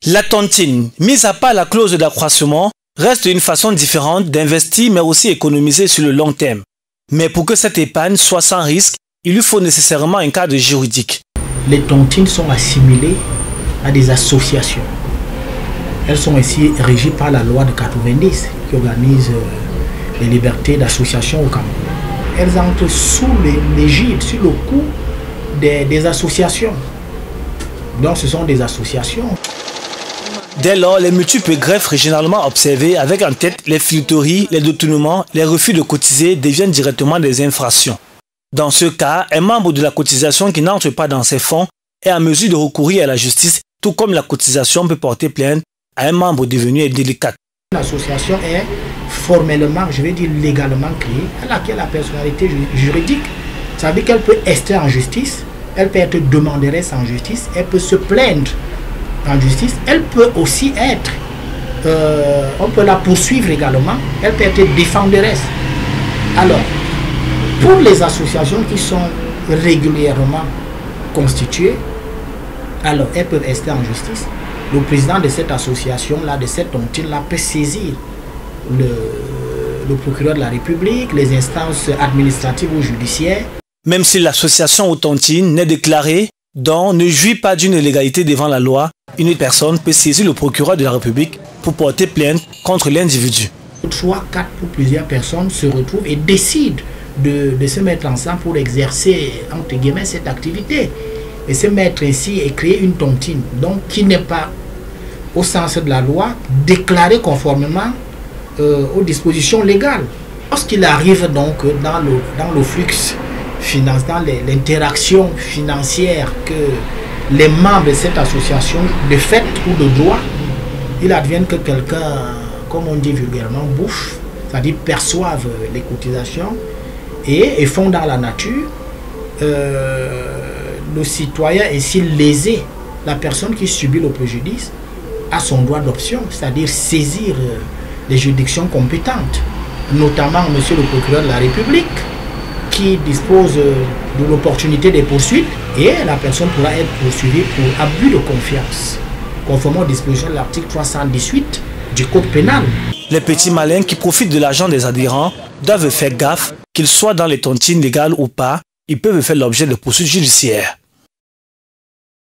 La tontine, mise à part la clause d'accroissement, reste une façon différente d'investir mais aussi économiser sur le long terme. Mais pour que cette épargne soit sans risque, il lui faut nécessairement un cadre juridique. Les tontines sont assimilées à des associations. Elles sont ici régies par la loi de 90 qui organise les libertés d'association au Cameroun. Elles entrent sous l'égide, sur le coup des associations. Donc ce sont des associations. Dès lors, les multiples greffes régionalement observées avec en tête les filouteries, les détournements, les refus de cotiser deviennent directement des infractions. Dans ce cas, un membre de la cotisation qui n'entre pas dans ces fonds est en mesure de recourir à la justice, tout comme la cotisation peut porter plainte à un membre devenu indélicat. L'association est formellement, je vais dire légalement créée, elle a la personnalité juridique. Ça veut dire qu'elle peut rester en justice, elle peut être demanderesse en justice, elle peut se plaindre en justice, elle peut aussi être, on peut la poursuivre également, elle peut être défenderesse. Alors, pour les associations qui sont régulièrement constituées, alors elles peuvent rester en justice. Le président de cette association-là, de cette tontine-là, peut saisir le procureur de la République, les instances administratives ou judiciaires. Même si l'association ou tontine n'est déclarée, donc ne jouit pas d'une légalité devant la loi, une personne peut saisir le procureur de la République pour porter plainte contre l'individu. 3, 4 ou plusieurs personnes se retrouvent et décident de se mettre ensemble pour exercer, entre guillemets, cette activité. Et se mettre ici et créer une tontine, donc qui n'est pas, au sens de la loi, déclarée conformément aux dispositions légales. Lorsqu'il arrive donc dans le flux financier, dans l'interaction financière que les membres de cette association, de fait ou de droit, il advienne que quelqu'un, comme on dit vulgairement, bouffe, c'est-à-dire perçoivent les cotisations et font dans la nature. Le citoyen est ainsi lésé, la personne qui subit le préjudice a son droit d'option, c'est-à-dire saisir les juridictions compétentes, notamment monsieur le procureur de la République, qui dispose de l'opportunité des poursuites, et la personne pourra être poursuivie pour abus de confiance, conformément aux dispositions de l'article 318 du Code pénal. Les petits malins qui profitent de l'argent des adhérents doivent faire gaffe, qu'ils soient dans les tontines légales ou pas, ils peuvent faire l'objet de poursuites judiciaires.